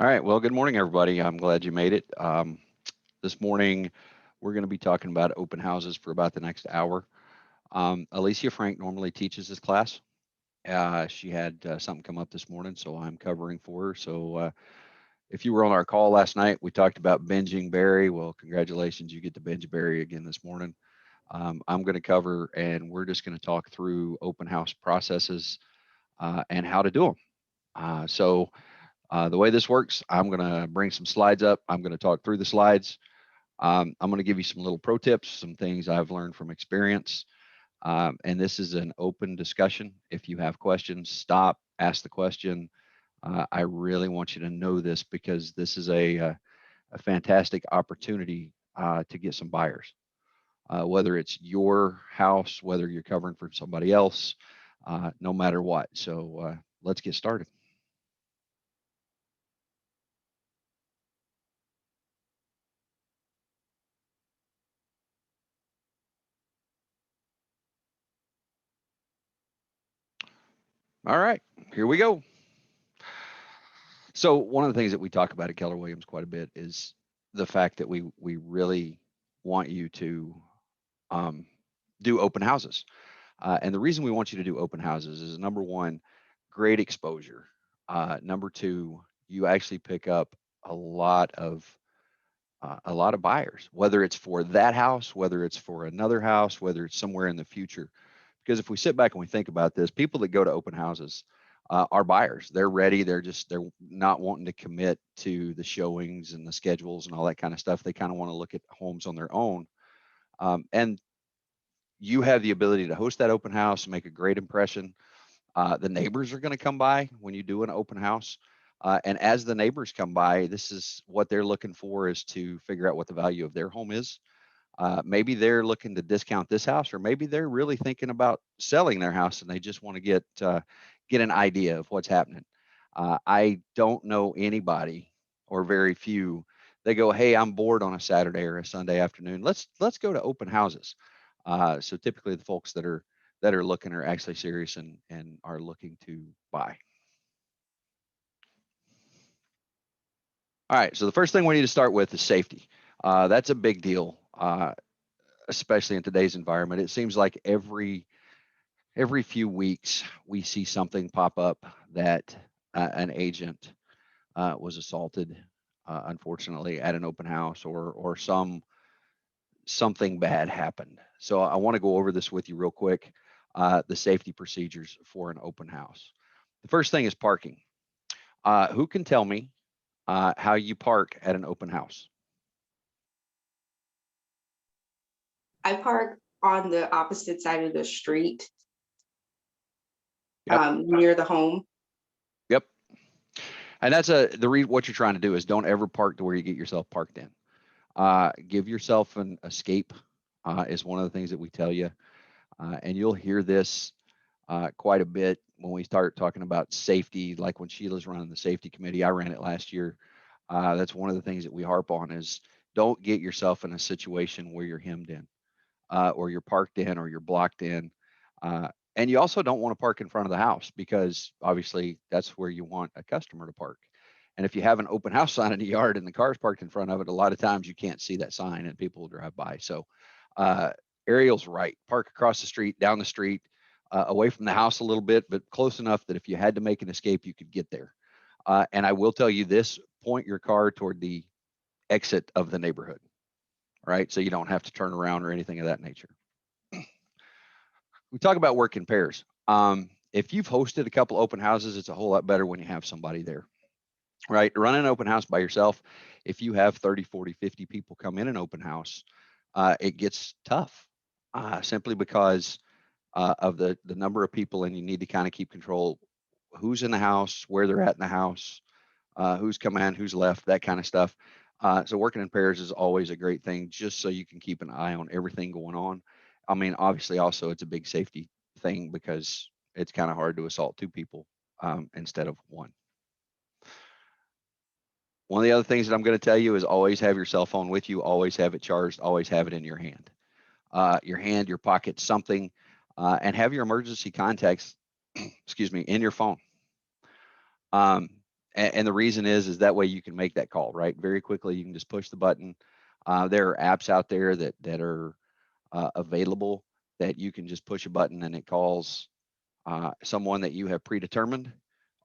All right. Well, good morning, everybody. I'm glad you made it. This morning, we're going to be talking about open houses for about the next hour. Alicia Frank normally teaches this class. She had something come up this morning, so I'm covering for her. So if you were on our call last night, we talked about binging Barry. Well, congratulations, you get to binge Barry again this morning. I'm going to cover, and we're just going to talk through open house processes and how to do them. The way this works, I'm going to bring some slides up. I'm going to talk through the slides. I'm going to give you some little pro tips, some things I've learned from experience. And this is an open discussion. If you have questions, stop, ask the question. I really want you to know this because this is a fantastic opportunity to get some buyers, whether it's your house, whether you're covering for somebody else, no matter what. So let's get started. All right, here we go. So one of the things that we talk about at Keller Williams quite a bit is the fact that we really want you to um, do open houses, and the reason we want you to do open houses is number one, great exposure. Number two, you actually pick up a lot of a lot of buyers, whether it's for that house, whether it's for another house, whether it's somewhere in the future. Because if we sit back and we think about this, people that go to open houses are buyers. They're ready. They're not wanting to commit to the showings and the schedules and all that kind of stuff. They kind of want to look at homes on their own. And you have the ability to host that open house, make a great impression. The neighbors are going to come by when you do an open house. And as the neighbors come by, this is what they're looking for is to figure out what the value of their home is. Maybe they're looking to discount this house, or maybe they're really thinking about selling their house and they just want to get an idea of what's happening. I don't know anybody or very few. They go, "Hey, I'm bored on a Saturday or a Sunday afternoon. Let's go to open houses." So typically, the folks that are looking are actually serious and are looking to buy. All right. So the first thing we need to start with is safety. That's a big deal. Especially in today's environment. It seems like every few weeks we see something pop up that an agent was assaulted, unfortunately, at an open house, or something bad happened. So I want to go over this with you real quick. The safety procedures for an open house. The first thing is parking. Who can tell me how you park at an open house? I park on the opposite side of the street, Yep. near the home. Yep. And what you're trying to do is don't ever park to where you get yourself parked in. Give yourself an escape is one of the things that we tell you, and you'll hear this quite a bit when we start talking about safety. Like when Sheila's running the safety committee, I ran it last year. That's one of the things that we harp on is don't get yourself in a situation where you're hemmed in, or you're parked in, or you're blocked in. And you also don't want to park in front of the house because obviously that's where you want a customer to park. And if you have an open house sign in the yard and the car's parked in front of it, a lot of times you can't see that sign and people will drive by. So uh, Ariel's right. Park across the street, down the street, away from the house a little bit, but close enough that if you had to make an escape, you could get there. And I will tell you this: point your car toward the exit of the neighborhood, right? So you don't have to turn around or anything of that nature. We talk about work in pairs. If you've hosted a couple open houses, it's a whole lot better when you have somebody there, right? Run an open house by yourself. If you have 30, 40, 50 people come in an open house, it gets tough simply because of the number of people, and you need to kind of keep control who's in the house, where they're at in the house, who's come in, who's left, that kind of stuff. So working in pairs is always a great thing, just so you can keep an eye on everything going on. I mean, obviously, also it's a big safety thing because it's kind of hard to assault two people instead of one. One of the other things that I'm going to tell you is always have your cell phone with you, always have it charged, always have it in your hand, your pocket, something, and have your emergency contacts, excuse me, in your phone. Um, And the reason is that way you can make that call right very quickly. You can just push the button. There are apps out there that are available that you can just push a button and it calls someone that you have predetermined,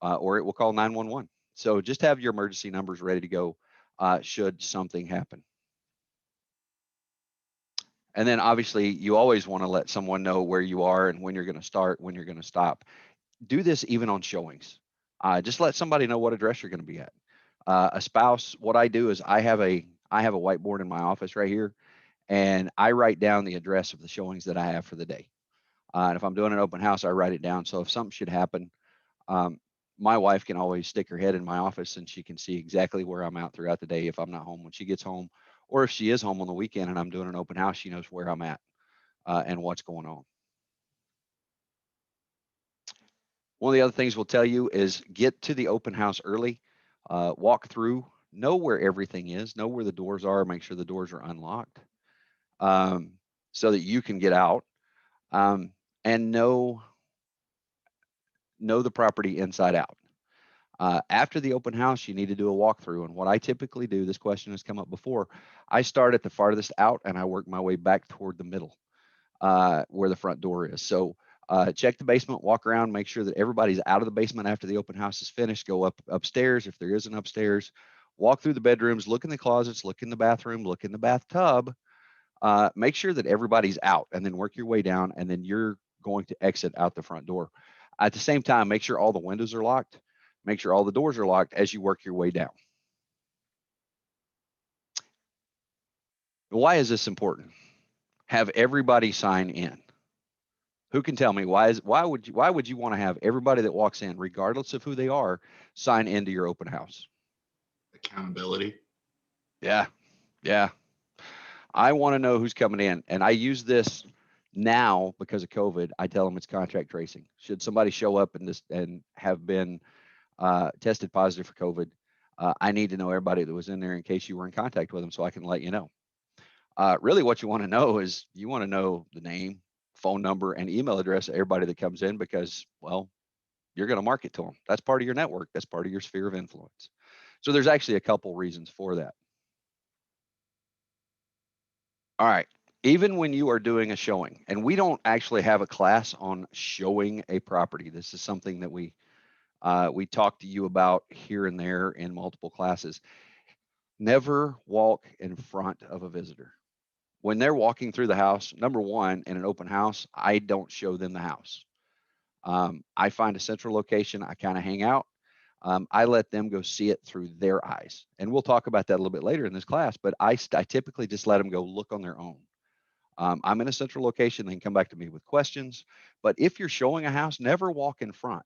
or it will call 911. So just have your emergency numbers ready to go should something happen. And then obviously you always want to let someone know where you are and when you're going to start, when you're going to stop. Do this even on showings. Just let somebody know what address you're going to be at. A spouse, what I do is I have a whiteboard in my office right here, and I write down the address of the showings that I have for the day. And if I'm doing an open house, I write it down. So if something should happen, um, my wife can always stick her head in my office and she can see exactly where I'm at throughout the day if I'm not home when she gets home, or if she is home on the weekend and I'm doing an open house, she knows where I'm at and what's going on. One of the other things we'll tell you is get to the open house early, walk through, know where everything is, know where the doors are, make sure the doors are unlocked um, so that you can get out, um, and know the property inside out. After the open house, you need to do a walkthrough. And what I typically do, this question has come up before, I start at the farthest out and I work my way back toward the middle where the front door is. So check the basement, walk around, make sure that everybody's out of the basement after the open house is finished. Go up upstairs if there is an upstairs. Walk through the bedrooms, look in the closets, look in the bathroom, look in the bathtub. Make sure that everybody's out, and then work your way down, and then you're going to exit out the front door. At the same time, make sure all the windows are locked. Make sure all the doors are locked as you work your way down. Why is this important? Have everybody sign in. Who can tell me why would you want to have everybody that walks in, regardless of who they are, sign into your open house? Accountability. Yeah, yeah. I want to know who's coming in, and I use this now because of COVID. I tell them it's contract tracing. Should somebody show up and have been tested positive for COVID, I need to know everybody that was in there in case you were in contact with them, so I can let you know. Really, what you want to know is you want to know the name, phone number, and email address of everybody that comes in because, well, you're going to market to them. That's part of your network. That's part of your sphere of influence. So there's actually a couple reasons for that. All right. Even when you are doing a showing, and we don't actually have a class on showing a property. This is something that we talk to you about here and there in multiple classes. Never walk in front of a visitor. When they're walking through the house, number one, in an open house, I don't show them the house. I find a central location. I kind of hang out. I let them go see it through their eyes. And we'll talk about that a little bit later in this class, but I typically just let them go look on their own. I'm in a central location. They can come back to me with questions. But if you're showing a house, never walk in front.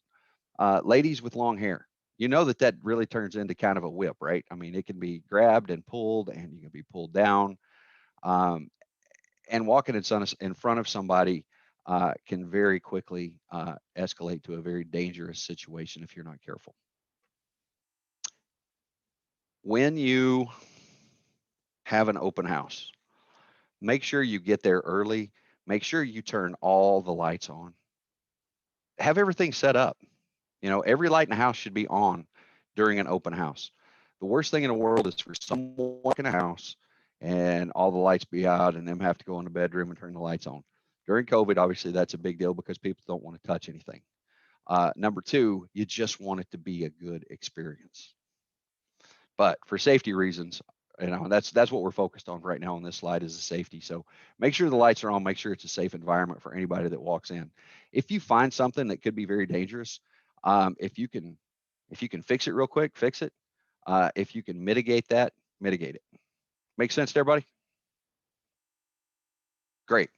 Ladies with long hair, you know that really turns into kind of a whip, right? I mean, it can be grabbed and pulled, and you can be pulled down. Um, and walking in front of somebody can very quickly escalate to a very dangerous situation if you're not careful. When you have an open house, make sure you get there early. Make sure you turn all the lights on. Have everything set up. You know, every light in the house should be on during an open house. The worst thing in the world is for someone to walk in a house and all the lights be out and them have to go in the bedroom and turn the lights on. During COVID, obviously, that's a big deal because people don't want to touch anything. Number two, you just want it to be a good experience. But for safety reasons, that's what we're focused on right now on this slide is the safety. So make sure the lights are on, make sure it's a safe environment for anybody that walks in. If you find something that could be very dangerous, if you can fix it real quick, fix it. If you can mitigate that, mitigate it. Make sense to everybody? Great.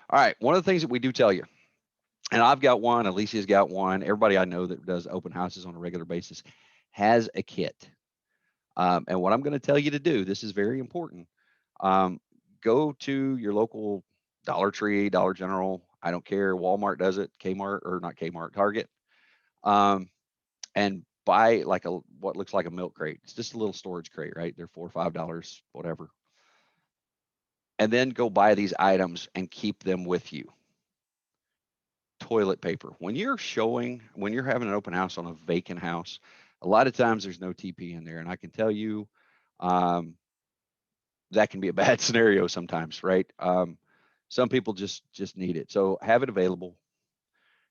All right. One of the things that we do tell you, and I've got one, Alicia's got one, everybody I know that does open houses on a regular basis has a kit. And what I'm going to tell you to do, this is very important. Um, go to your local Dollar Tree, Dollar General, I don't care. Walmart does it, Kmart, or not Kmart, Target, um, and buy like what looks like a milk crate. It's just a little storage crate, right? They're $4 or $5, whatever. And then go buy these items and keep them with you. toilet paper. When you're having an open house on a vacant house, a lot of times there's no TP in there. And I can tell you, um, that can be a bad scenario sometimes, right? Some people just need it. So have it available.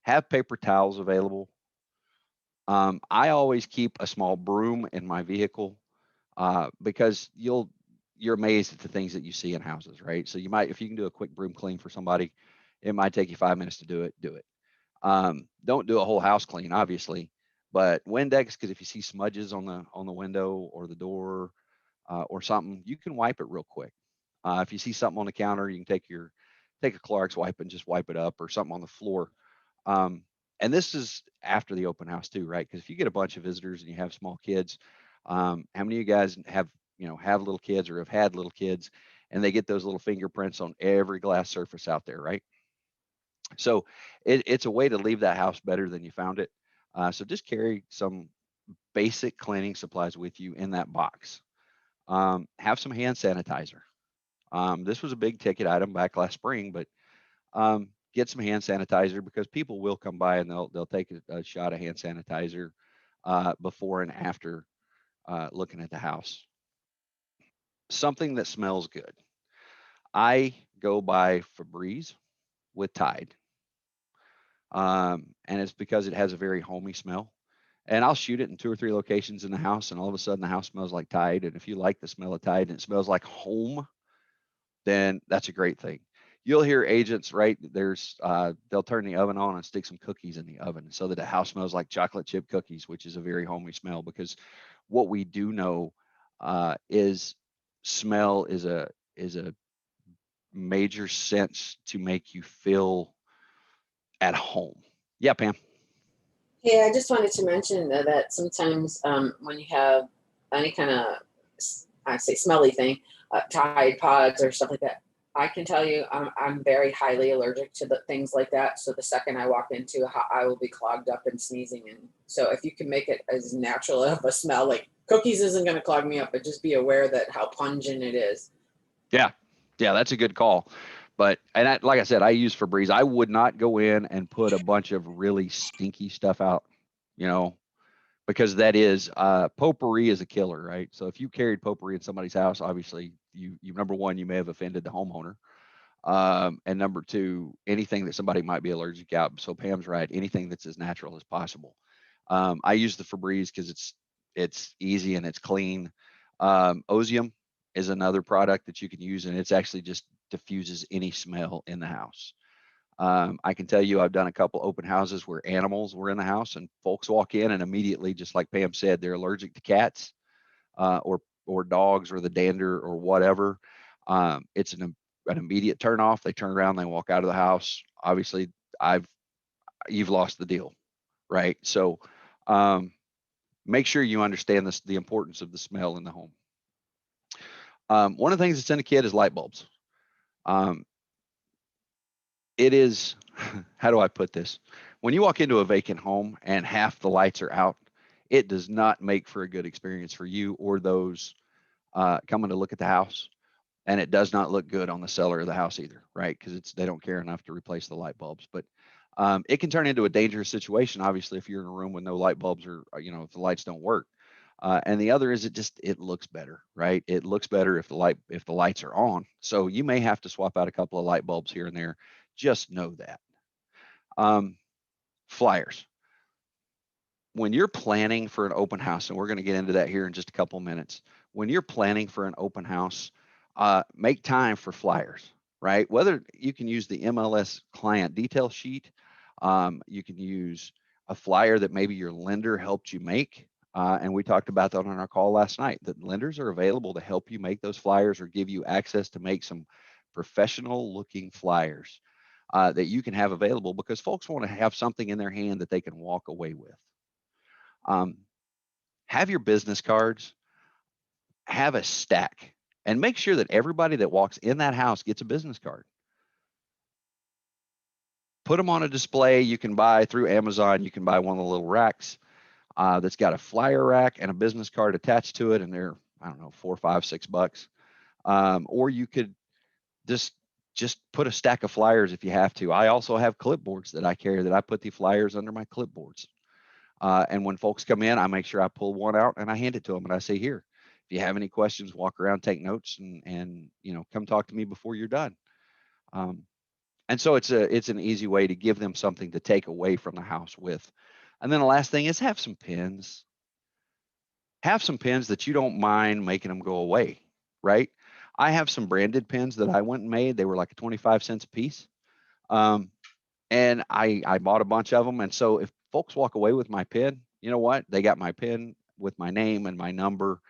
Have paper towels available. I always keep a small broom in my vehicle, because you're amazed at the things that you see in houses, right? So if you can do a quick broom clean for somebody, it might take you 5 minutes to do it. Do it. Don't do a whole house clean, obviously, but Windex, because if you see smudges on the window or the door, or something, you can wipe it real quick. If you see something on the counter, you can take a Clorox wipe and just wipe it up, or something on the floor. Um, and this is after the open house too, right? Because if you get a bunch of visitors and you have small kids, how many of you guys have little kids or have had little kids, and they get those little fingerprints on every glass surface out there, right? So it's a way to leave that house better than you found it. So just carry some basic cleaning supplies with you in that box. Have some hand sanitizer. This was a big ticket item back last spring, but get some hand sanitizer, because people will come by and they'll take a shot of hand sanitizer before and after looking at the house. Something that smells good. I go by Febreze with Tide, and it's because it has a very homey smell. And I'll shoot it in 2 or 3 locations in the house, and all of a sudden the house smells like Tide. And if you like the smell of Tide and it smells like home, then that's a great thing. You'll hear agents, right? They'll turn the oven on and stick some cookies in the oven so that the house smells like chocolate chip cookies, which is a very homey smell. Because what we do know is smell is a major sense to make you feel at home. Yeah, Pam. Hey, I just wanted to mention that sometimes when you have any kind of, I say smelly thing, Tide Pods or stuff like that, I can tell you I'm very highly allergic to the things like that. So the second I walk into I will be clogged up and sneezing. And so if you can make it as natural of a smell, like cookies isn't going to clog me up, but just be aware that how pungent it is. Yeah, yeah, that's a good call. But like I said, I use Febreze. I would not go in and put a bunch of really stinky stuff out, you know, because that is potpourri is a killer, right? So if you carried potpourri in somebody's house, obviously you number one, you may have offended the homeowner, and number two, anything that somebody might be allergic out. So Pam's right, anything that's as natural as possible. I use the Febreze because it's easy and it's clean. Osium is another product that you can use, and it's actually just diffuses any smell in the house. I can tell you, I've done a couple open houses where animals were in the house, and folks walk in and immediately, just like Pam said, they're allergic to cats, or dogs, or the dander, or whatever. It's an immediate turn off. They turn around, they walk out of the house. Obviously, I've you've lost the deal, right? So make sure you understand the importance of the smell in the home. One of the things that's in a kit is light bulbs. Um, it is, how do I put this? When you walk into a vacant home and half the lights are out, it does not make for a good experience for you or those coming to look at the house. And it does not look good on the seller of the house either, right? Because they don't care enough to replace the light bulbs. But it can turn into a dangerous situation, obviously, if you're in a room with no light bulbs, or if the lights don't work. And the other is it looks better, right? It looks better if the lights are on. So you may have to swap out a couple of light bulbs here and there. Just know that. Um, Flyers. When you're planning for an open house, and we're going to get into that here in just a couple of minutes. When you're planning for an open house, make time for flyers, right? Whether you can use the MLS client detail sheet, you can use a flyer that maybe your lender helped you make. And we talked about that on our call last night, that lenders are available to help you make those flyers or give you access to make some professional looking flyers that you can have available, because folks want to have something in their hand that they can walk away with. Um, have your business cards, have a stack, and make sure that everybody that walks in that house gets a business card. Put them on a display. You can buy through Amazon. You can buy one of the little racks that's got a flyer rack and a business card attached to it, and they're, I don't know, $4, $5, $6. Or you could just just put a stack of flyers if you have to. I also have clipboards that I carry that I put the flyers under my clipboards. And when folks come in, I make sure I pull one out and I hand it to them and I say, here, if you have any questions, walk around, take notes, and come talk to me before you're done. Um, and so it's an easy way to give them something to take away from the house with. And then the last thing is have some pins. Have some pins that you don't mind making them go away, right? I have some branded pins that I went and made. They were like 25 cents a piece. Um, and I bought a bunch of them. And so if folks walk away with my pin, you know what? They got my pin with my name and my number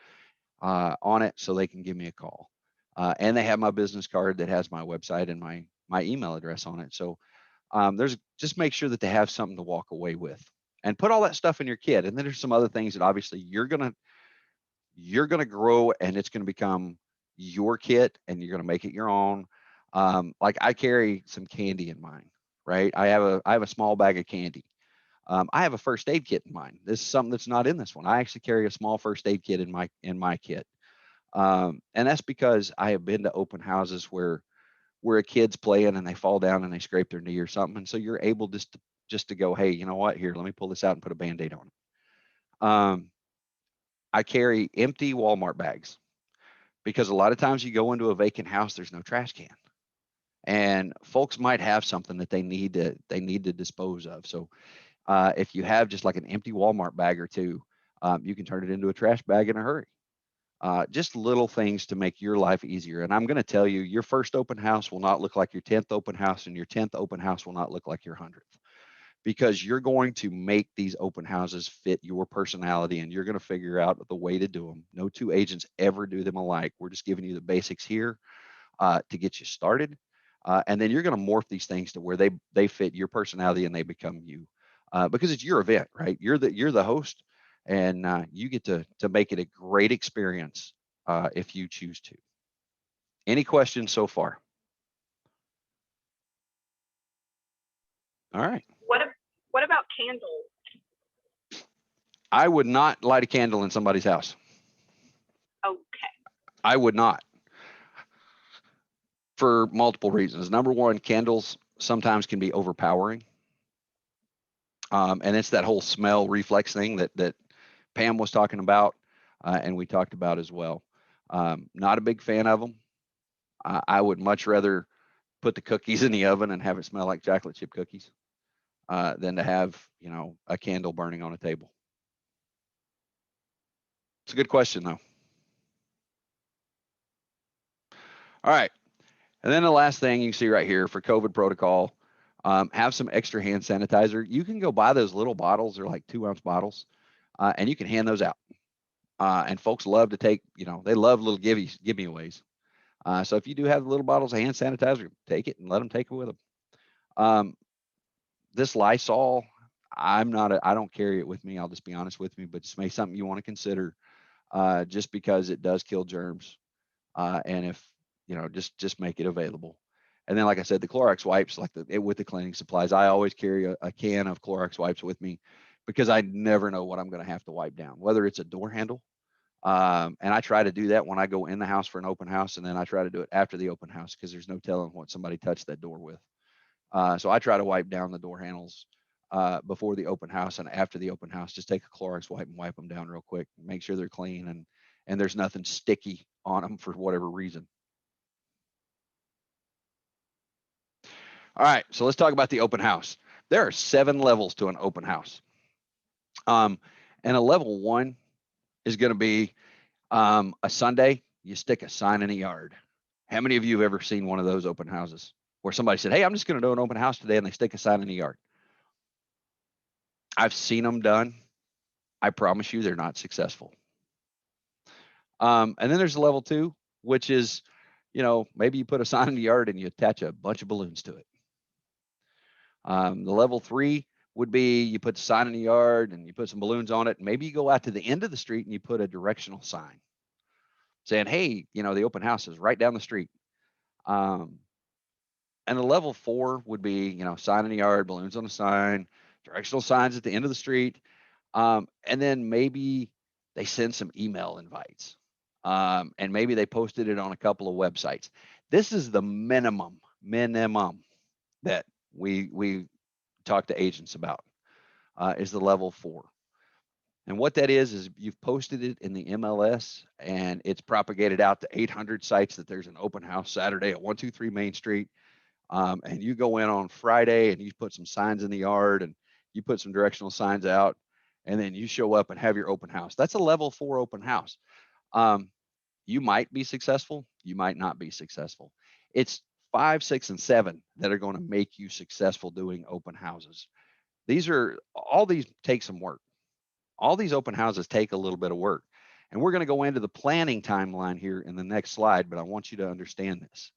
on it, so they can give me a call. And they have my business card that has my website and my email address on it. So there's just make sure that they have something to walk away with, and put all that stuff in your kit. And then there's some other things that obviously you're gonna grow, and it's gonna become your kit, and you're gonna make it your own. Like I carry some candy in mine, right? I have a small bag of candy. I have a first aid kit in mine. This is something that's not in this one. I actually carry a small first aid kit in my kit, and that's because I have been to open houses where a kid's playing and they fall down and they scrape their knee or something, and so you're able just to go, hey, you know what? Here, let me pull this out and put a band-aid on it. I carry empty Walmart bags because a lot of times you go into a vacant house, there's no trash can, and folks might have something that they need to dispose of. So if you have just like an empty Walmart bag or two, you can turn it into a trash bag in a hurry. Just little things to make your life easier. And I'm going to tell you, your first open house will not look like your 10th open house, and your 10th open house will not look like your 100th, because you're going to make these open houses fit your personality, and you're going to figure out the way to do them. No two agents ever do them alike. We're just giving you the basics here to get you started. And then you're going to morph these things to where they fit your personality and they become you, because it's your event, right? You're the host, and you get to make it a great experience if you choose to. Any questions so far? All right. What about candles? I would not light a candle in somebody's house. Okay. I would not, for multiple reasons. Number one, candles sometimes can be overpowering. And it's that whole smell reflex thing that Pam was talking about, and we talked about as well. Not a big fan of them. I would much rather put the cookies in the oven and have it smell like chocolate chip cookies than to have, a candle burning on a table. It's a good question, though. All right. And then the last thing you can see right here for COVID protocol, have some extra hand sanitizer. You can go buy those little bottles. They're like 2-ounce bottles, and you can hand those out. And folks love to take, they love little giveaways. So if you do have little bottles of hand sanitizer, take it and let them take it with them. This Lysol, I don't carry it with me. I'll just be honest with me, but just make something you want to consider, just because it does kill germs. And if, just make it available. And then, like I said, the Clorox wipes, like with the cleaning supplies, I always carry a can of Clorox wipes with me, because I never know what I'm going to have to wipe down, whether it's a door handle. And I try to do that when I go in the house for an open house, and then I try to do it after the open house, because there's no telling what somebody touched that door with. So I try to wipe down the door handles before the open house, and after the open house, just take a Clorox wipe and wipe them down real quick, make sure they're clean, and there's nothing sticky on them for whatever reason. All right, so let's talk about the open house. There are 7 levels to an open house. And a level 1 is going to be a Sunday, you stick a sign in the yard. How many of you have ever seen one of those open houses where somebody said, hey, I'm just going to do an open house today, and they stick a sign in the yard? I've seen them done. I promise you they're not successful. And then there's level 2, which is, maybe you put a sign in the yard and you attach a bunch of balloons to it. The level 3 would be you put the sign in the yard and you put some balloons on it. And maybe you go out to the end of the street and you put a directional sign saying, hey, the open house is right down the street. And the level 4 would be, sign in the yard, balloons on the sign, directional signs at the end of the street. And then maybe they send some email invites. And maybe they posted it on a couple of websites. This is the minimum minimum that we talk to agents about is the level 4. And what that is you've posted it in the MLS and it's propagated out to 800 sites that there's an open house Saturday at 123 Main Street. And you go in on Friday and you put some signs in the yard and you put some directional signs out, and then you show up and have your open house. That's a level 4 open house. You might be successful, you might not be successful. It's 5, 6, and 7 that are going to make you successful doing open houses. All these take some work. All these open houses take a little bit of work. And we're going to go into the planning timeline here in the next slide, but I want you to understand this.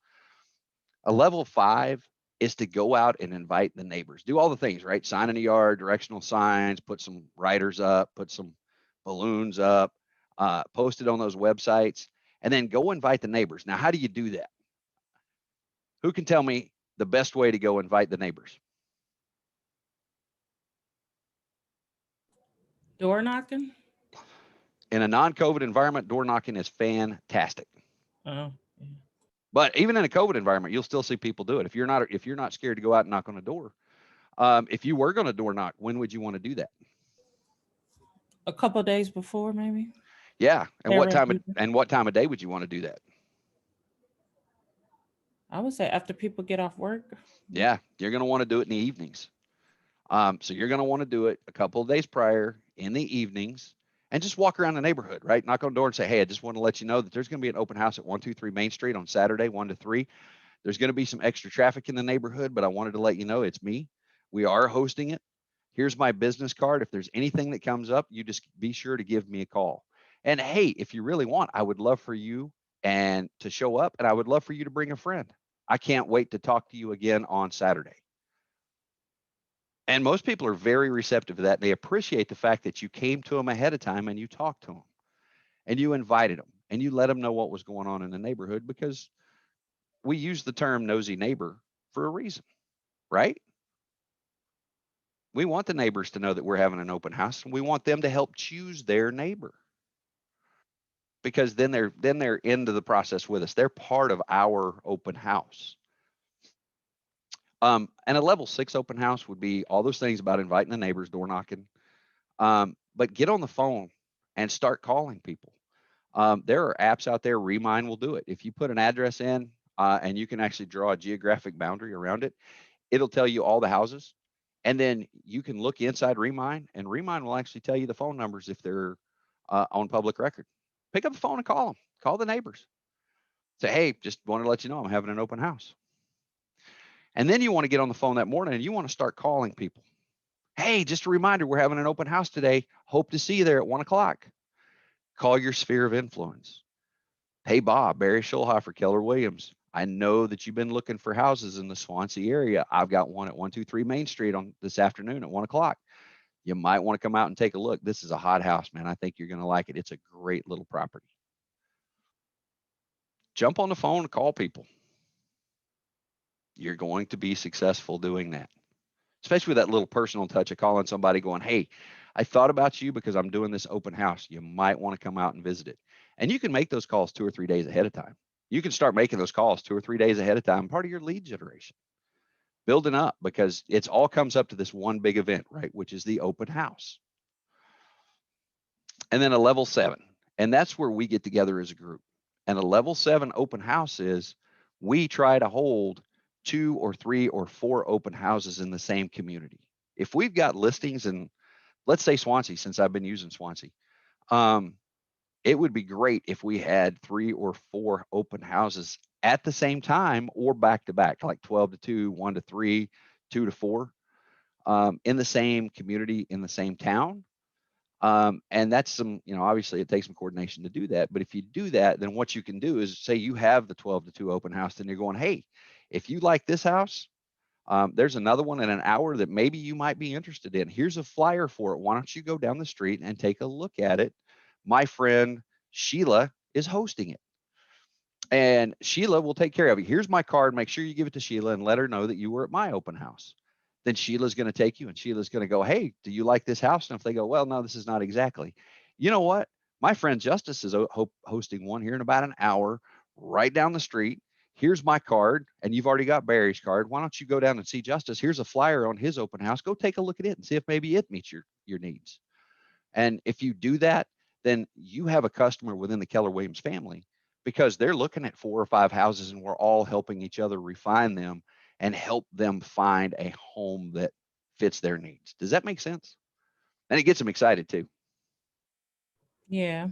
A level 5 is to go out and invite the neighbors. Do all the things, right? Sign in the yard, directional signs, put some riders up, put some balloons up, post it on those websites, and then go invite the neighbors. Now, how do you do that? Who can tell me the best way to go invite the neighbors? Door knocking? In a non-COVID environment, door knocking is fantastic. Oh, yeah. But even in a COVID environment, you'll still see people do it. If you're not scared to go out and knock on a door, if you were going to door knock, when would you want to do that? A couple days before, maybe. Yeah, and what time Parent what time of day would you want to do that? I would say after people get off work. Yeah, you're going to want to do it in the evenings. So you're going to want to do it a couple of days prior in the evenings and just walk around the neighborhood, right? Knock on the door and say, hey, I just want to let you know that there's going to be an open house at 123 Main Street on Saturday, 1 to 3. There's going to be some extra traffic in the neighborhood, but I wanted to let you know it's me. We are hosting it. Here's my business card. If there's anything that comes up, you just be sure to give me a call. And hey, if you really want, I would love for you and to show up, and I would love for you to bring a friend. I can't wait to talk to you again on Saturday. And most people are very receptive to that. They appreciate the fact that you came to them ahead of time and you talked to them and you invited them and you let them know what was going on in the neighborhood, because we use the term nosy neighbor for a reason, right? We want the neighbors to know that we're having an open house, and we want them to help choose their neighbor, because then they're into the process with us. They're part of our open house. And a level 6 open house would be all those things about inviting the neighbors, door knocking. But get on the phone and start calling people. There are apps out there. Remind will do it. If you put an address in and you can actually draw a geographic boundary around it, it'll tell you all the houses. And then you can look inside Remind, and Remind will actually tell you the phone numbers if they're on public record. Pick up the phone and call them. Call the neighbors. Say, hey, just wanted to let you know I'm having an open house. And then you want to get on the phone that morning and you want to start calling people. Hey, just a reminder, we're having an open house today. Hope to see you there at 1 o'clock. Call your sphere of influence. Hey, Bob, Barry Schulhofer, Keller Williams. I know that you've been looking for houses in the Swansea area. I've got one at 123 Main Street on this afternoon at 1 o'clock. You might want to come out and take a look. This is a hot house, man. I think you're going to like it. It's a great little property. Jump on the phone and call people. You're going to be successful doing that, especially with that little personal touch of calling somebody going, hey, I thought about you because I'm doing this open house. You might want to come out and visit it. And you can make those calls 2 or 3 days ahead of time. You can start making those calls 2 or 3 days ahead of time, part of your lead generation, building up, because it's all comes up to this one big event, right? Which is the open house. And then a level 7, and that's where we get together as a group. And a level 7 open house is we try to hold 2 or 3 or 4 open houses in the same community. If we've got listings in, let's say Swansea, since I've been using Swansea, it would be great if we had 3 or 4 open houses at the same time or back to back, like 12 to 2, 1 to 3, 2 to 4, in the same community, in the same town. And that's obviously it takes some coordination to do that. But if you do that, then what you can do is say you have the 12 to 2 open house, and you're going, hey, if you like this house, there's another one in an hour that maybe you might be interested in. Here's a flyer for it. Why don't you go down the street and take a look at it? My friend Sheila is hosting it, and Sheila will take care of it. Here's my card. Make sure you give it to Sheila and let her know that you were at my open house. Then Sheila's going to take you, and Sheila's going to go, hey, do you like this house? And if they go, well, no, this is not exactly. You know what? My friend Justice is hosting one here in about an hour right down the street. here's my card, and you've already got Barry's card. Why don't you go down and see Justice? Here's a flyer on his open house. Go take a look at it and see if maybe it meets your needs. And if you do that, then you have a customer within the Keller Williams family, because they're looking at 4 or 5 houses, and we're all helping each other refine them and help them find a home that fits their needs. Does that make sense? And it gets them excited too. Yeah.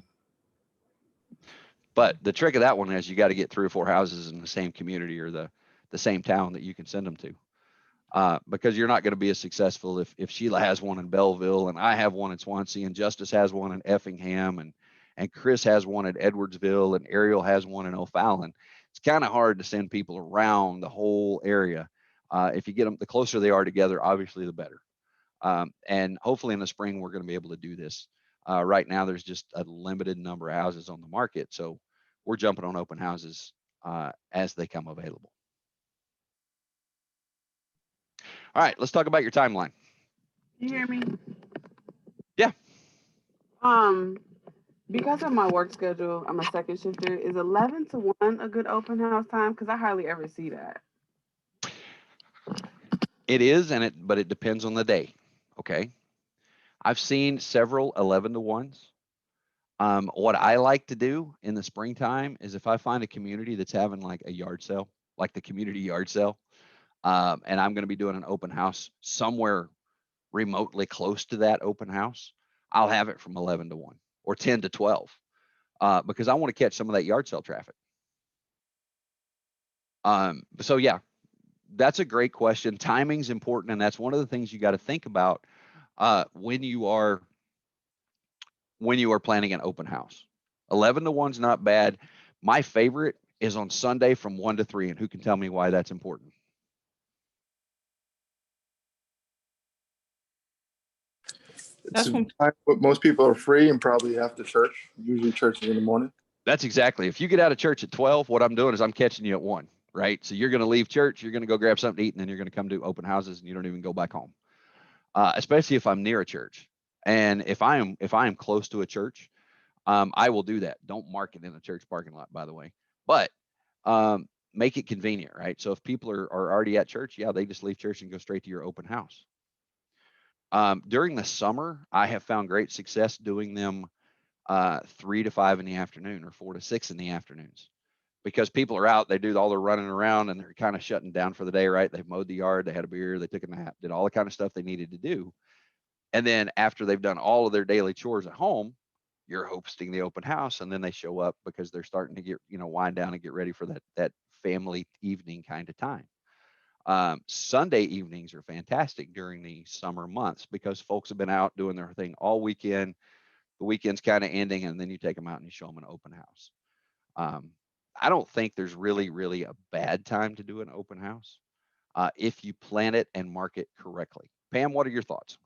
But the trick of that one is you got to get 3 or 4 houses in the same community or the same town that you can send them to. Because you're not going to be as successful if Sheila has one in Belleville, and I have one in Swansea, and Justice has one in Effingham, and Chris has one at Edwardsville, and Ariel has one in O'Fallon. It's kind of hard to send people around the whole area. If you get them, the closer they are together, obviously the better. And hopefully in the spring we're going to be able to do this. Right now there's just a limited number of houses on the market, so we're jumping on open houses as they come available. All right, let's talk about your timeline. You hear me? Yeah. Because of my work schedule, I'm a second shifter. Is 11 to 1 a good open house time? Because I hardly ever see that. It is, but it depends on the day. Okay. I've seen several 11 to 1s. What I like to do in the springtime is if I find a community that's having like a yard sale, like the community yard sale, and I'm going to be doing an open house somewhere remotely close to that open house, I'll have it from 11 to 1 or 10 to 12 because I want to catch some of that yard sale traffic. So yeah, that's a great question. Timing's important, and that's one of the things you got to think about when you are planning an open house. 11 to 1's not bad. My favorite is on Sunday from 1 to 3, and who can tell me why that's important? It's That's a when time when most people are free and probably after church. Usually church is in the morning. That's exactly. If you get out of church at 12, what I'm doing is I'm catching you at 1, right? So you're going to leave church, you're going to go grab something to eat, and then you're going to come do open houses, and you don't even go back home. Especially if I'm near a church. And if I am close to a church, I will do that. Don't mark it in a church parking lot, by the way, but make it convenient, right? So if people are already at church, yeah, they just leave church and go straight to your open house. During the summer, I have found great success doing them 3 to 5 in the afternoon or 4 to 6 in the afternoons, because people are out, they do all their running around, and they're kind of shutting down for the day, right? They've mowed the yard, they had a beer, they took a nap, did all the kind of stuff they needed to do. And then after they've done all of their daily chores at home, you're hosting the open house, and then they show up because they're starting to get, wind down and get ready for that family evening kind of time. Sunday evenings are fantastic during the summer months because folks have been out doing their thing all weekend. The weekend's kind of ending, and then you take them out and you show them an open house. I don't think there's really a bad time to do an open house if you plan it and market correctly. Pam, what are your thoughts?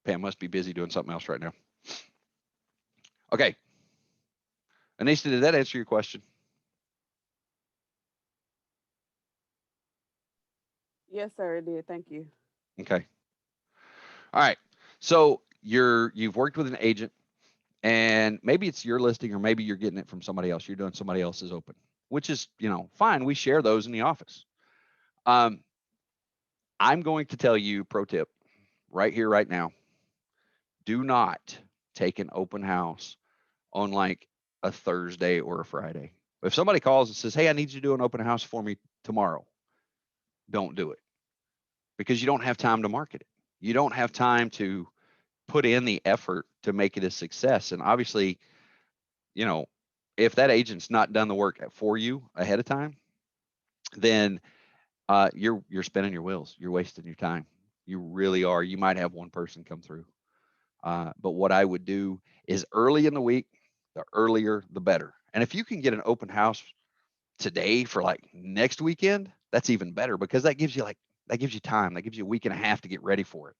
Pam must be busy doing something else right now. Okay. Anissa, did that answer your question? Yes, sir, it did. Thank you. Okay. All right. So you've worked with an agent, and maybe it's your listing, or maybe you're getting it from somebody else. You're doing somebody else's open, which is, fine. We share those in the office. I'm going to tell you, pro tip, right here, right now. Do not take an open house on like a Thursday or a Friday. If somebody calls and says, "Hey, I need you to do an open house for me tomorrow," don't do it, because you don't have time to market it. You don't have time to put in the effort to make it a success. And obviously, if that agent's not done the work for you ahead of time, then you're spinning your wheels. You're wasting your time. You really are. You might have one person come through. But what I would do is early in the week, the earlier, the better. And if you can get an open house today for like next weekend, that's even better, because that gives you time. That gives you a week and a half to get ready for it.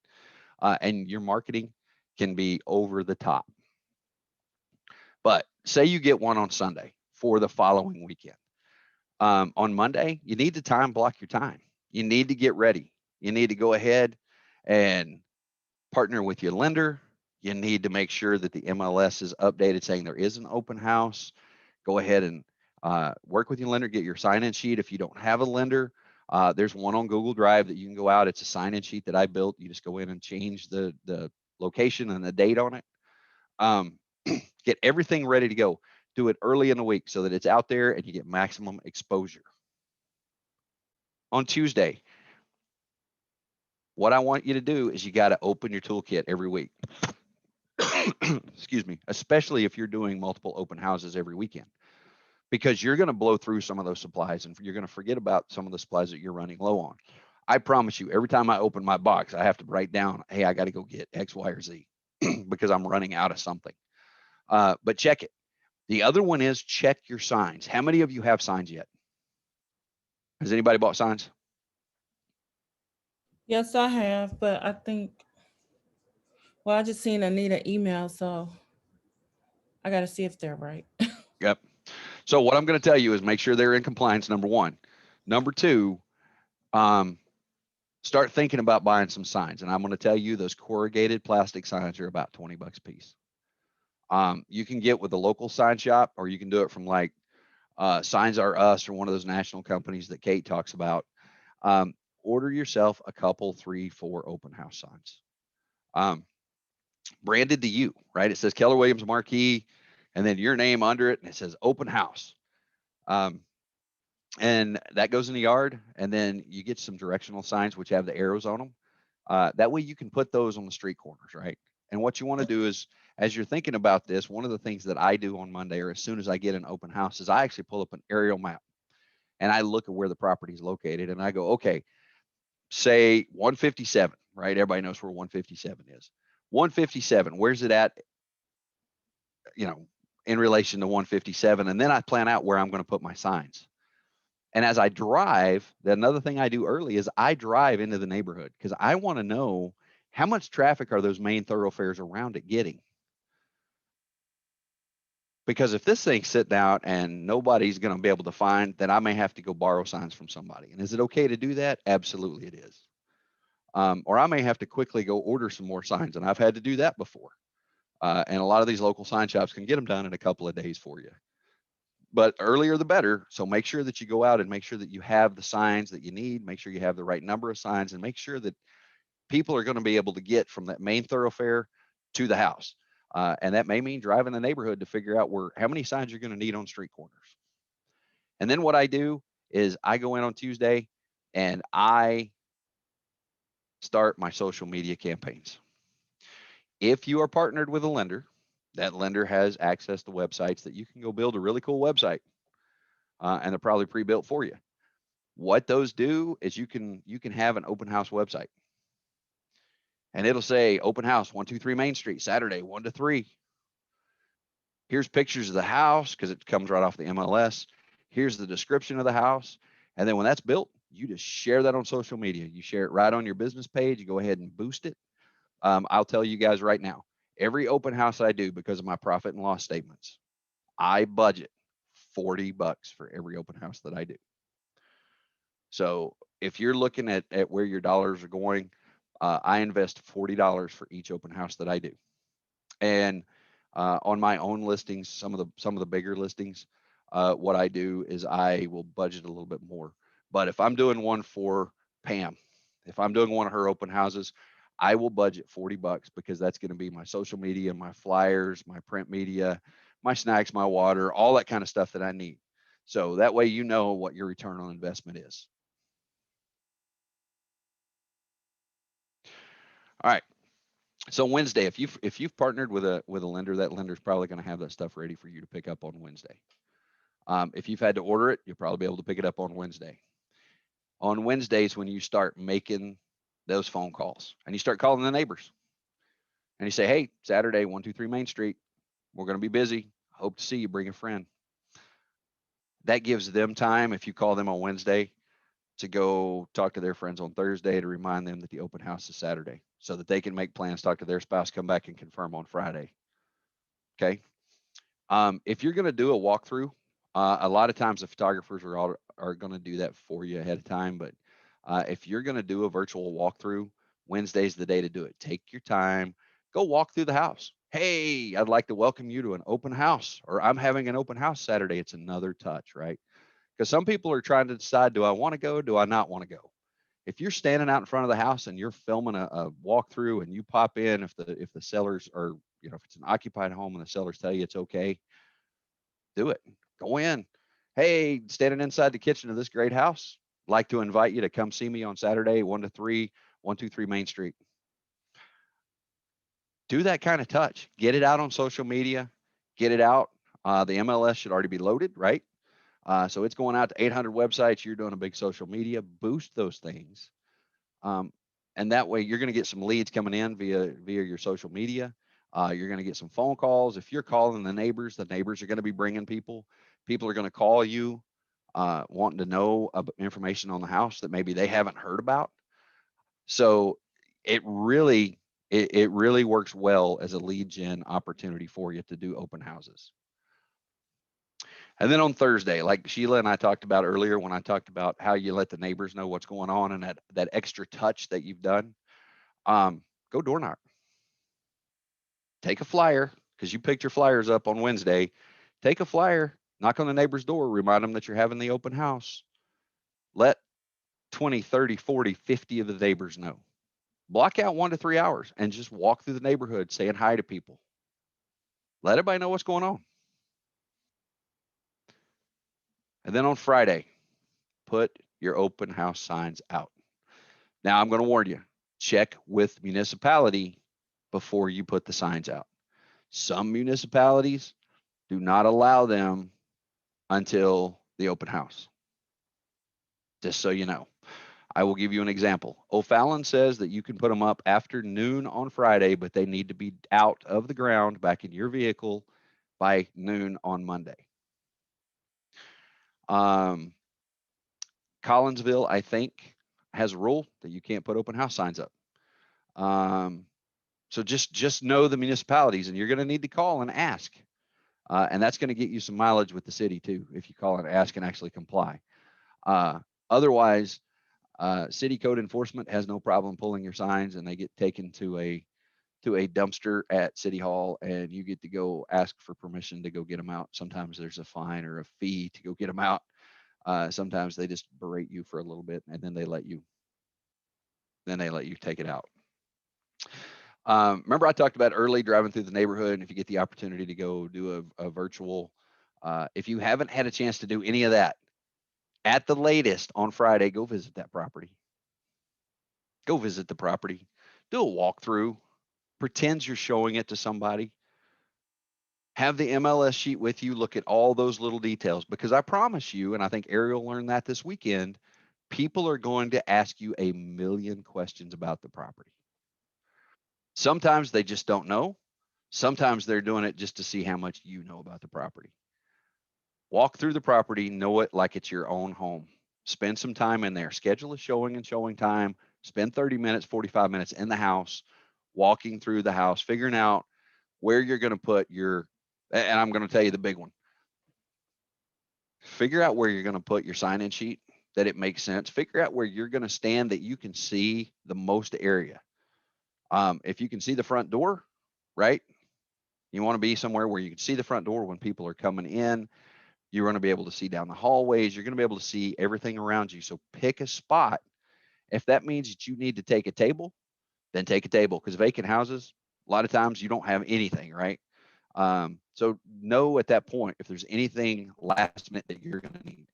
And your marketing can be over the top. But say you get one on Sunday for the following weekend. On Monday, you need to time block your time. You need to get ready. You need to go ahead and partner with your lender. You need to make sure that the MLS is updated saying there is an open house. Go ahead and work with your lender, get your sign-in sheet. If you don't have a lender, there's one on Google Drive that you can go out. It's a sign-in sheet that I built. You just go in and change the location and the date on it. Get everything ready to go. Do it early in the week so that it's out there and you get maximum exposure. On Tuesday, what I want you to do is you got to open your toolkit every week. Excuse me, especially if you're doing multiple open houses every weekend, because you're going to blow through some of those supplies and you're going to forget about some of the supplies that you're running low on. I promise you, every time I open my box, I have to write down, hey, I got to go get X, Y, or Z because I'm running out of something. But check it. The other one is check your signs. How many of you have signs yet? Has anybody bought signs? Yes, I have, but I think, well, I just seen Anita email, so I got to see if they're right. Yep. So what I'm going to tell you is make sure they're in compliance, number one. Number two, start thinking about buying some signs. And I'm going to tell you those corrugated plastic signs are about 20 bucks a piece. You can get with a local sign shop, or you can do it from like Signs Are Us or one of those national companies that Kate talks about. Order yourself a couple, 3, 4 open house signs. Branded to you, right? It says Keller Williams Marquee, and then your name under it, and it says open house. And that goes in the yard, and then you get some directional signs which have the arrows on them. That way you can put those on the street corners, right? And what you want to do is, as you're thinking about this, one of the things that I do on Monday, or as soon as I get an open house, is I actually pull up an aerial map and I look at where the property is located, and I go, okay, say 157, right? Everybody knows where 157 is. 157, where's it at? In relation to 157, and then I plan out where I'm going to put my signs. And as I drive, another thing I do early is I drive into the neighborhood because I want to know how much traffic are those main thoroughfares around it getting. Because if this thing's sitting out and nobody's going to be able to find, then I may have to go borrow signs from somebody. And is it okay to do that? Absolutely, it is. Or I may have to quickly go order some more signs, and I've had to do that before. And a lot of these local sign shops can get them done in a couple of days for you. But earlier the better. So make sure that you go out and make sure that you have the signs that you need. Make sure you have the right number of signs, and make sure that people are going to be able to get from that main thoroughfare to the house. And that may mean driving the neighborhood to figure out how many signs you're going to need on street corners. And then what I do is I go in on Tuesday and I start my social media campaigns. If you are partnered with a lender, that lender has access to websites that you can go build a really cool website, and they're probably pre-built for you. What those do is you can have an open house website, and it'll say open house 123 Main Street, Saturday 1 to 3. Here's pictures of the house because it comes right off the MLS. Here's the description of the house, and then when that's built, you just share that on social media. You share it right on your business page. You go ahead and boost it. I'll tell you guys right now, every open house I do, because of my profit and loss statements, I budget 40 bucks for every open house that I do. So if you're looking at where your dollars are going, I invest $40 for each open house that I do. And on my own listings, some of the bigger listings, what I do is I will budget a little bit more. But if I'm doing one for Pam, if I'm doing one of her open houses, I will budget 40 bucks because that's going to be my social media, my flyers, my print media, my snacks, my water, all that kind of stuff that I need. So that way you know what your return on investment is. All right. So Wednesday, if you've partnered with a lender, that lender's probably going to have that stuff ready for you to pick up on Wednesday. If you've had to order it, you'll probably be able to pick it up on Wednesday. On Wednesdays, when you start making those phone calls and you start calling the neighbors and you say, hey, Saturday, 123 Main Street, we're going to be busy. Hope to see you. Bring a friend. That gives them time, if you call them on Wednesday, to go talk to their friends on Thursday to remind them that the open house is Saturday so that they can make plans, talk to their spouse, come back and confirm on Friday. Okay. If you're going to do a walkthrough, a lot of times the photographers are going to do that for you ahead of time. But if you're going to do a virtual walkthrough, Wednesday's the day to do it. Take your time, Go walk through the house. Hey, I'd like to welcome you to an open house, or I'm having an open house Saturday. It's another touch, right? Because some people are trying to decide, do I want to go? Do I not want to go? If you're standing out in front of the house and you're filming a walkthrough and you pop in, if the sellers are, if it's an occupied home and the sellers tell you it's okay, do it. Go in. Hey, standing inside the kitchen of this great house. Like to invite you to come see me on Saturday, 1 to 3, 123 Main Street. Do that kind of touch. Get it out on social media. Get it out. The MLS should already be loaded, right? So it's going out to 800 websites. You're doing a big social media. Boost those things. And that way you're going to get some leads coming in via your social media. You're going to get some phone calls. If you're calling the neighbors are going to be bringing people. People are going to call you wanting to know information on the house that maybe they haven't heard about. So it really works well as a lead gen opportunity for you to do open houses. And then on Thursday, like Sheila and I talked about earlier, when I talked about how you let the neighbors know what's going on and that extra touch that you've done, go door knock. Take a flyer, because you picked your flyers up on Wednesday. Take a flyer, knock on the neighbor's door, remind them that you're having the open house. Let 20, 30, 40, 50 of the neighbors know. Block out 1 to 3 hours and just walk through the neighborhood saying hi to people. Let everybody know what's going on. And then on Friday, put your open house signs out. Now, I'm going to warn you, check with municipality before you put the signs out. Some municipalities do not allow them until the open house. Just so you know. I will give you an example. O'Fallon says that you can put them up after noon on Friday, but they need to be out of the ground back in your vehicle by noon on Monday. Collinsville, I think, has a rule that you can't put open house signs up. So just know the municipalities, and you're going to need to call and ask. And that's going to get you some mileage with the city too, if you call and ask and actually comply. Otherwise, city code enforcement has no problem pulling your signs, and they get taken to a dumpster at City Hall, and you get to go ask for permission to go get them out. Sometimes there's a fine or a fee to go get them out. Sometimes they just berate you for a little bit, and then they let you take it out. Remember I talked about early driving through the neighborhood, and if you get the opportunity to go do a virtual, if you haven't had a chance to do any of that, at the latest on Friday, go visit that property. Go visit the property. Do a walkthrough. Pretend you're showing it to somebody. Have the MLS sheet with you. Look at all those little details, because I promise you, and I think Ariel learned that this weekend, people are going to ask you a million questions about the property. Sometimes they just don't know. Sometimes they're doing it just to see how much you know about the property. Walk through the property, know it like it's your own home. Spend some time in there. Schedule a showing and showing time. Spend 30 minutes, 45 minutes in the house, walking through the house, figuring out where you're going to put your, and I'm going to tell you the big one. Figure out where you're going to put your sign-in sheet, that it makes sense. Figure out where you're going to stand that you can see the most area. If you can see the front door, right? You want to be somewhere where you can see the front door when people are coming in. You're going to be able to see down the hallways. You're going to be able to see everything around you. So pick a spot. If that means that you need to take a table, then take a table, because vacant houses, a lot of times you don't have anything, right? So know at that point if there's anything last minute that you're going to need.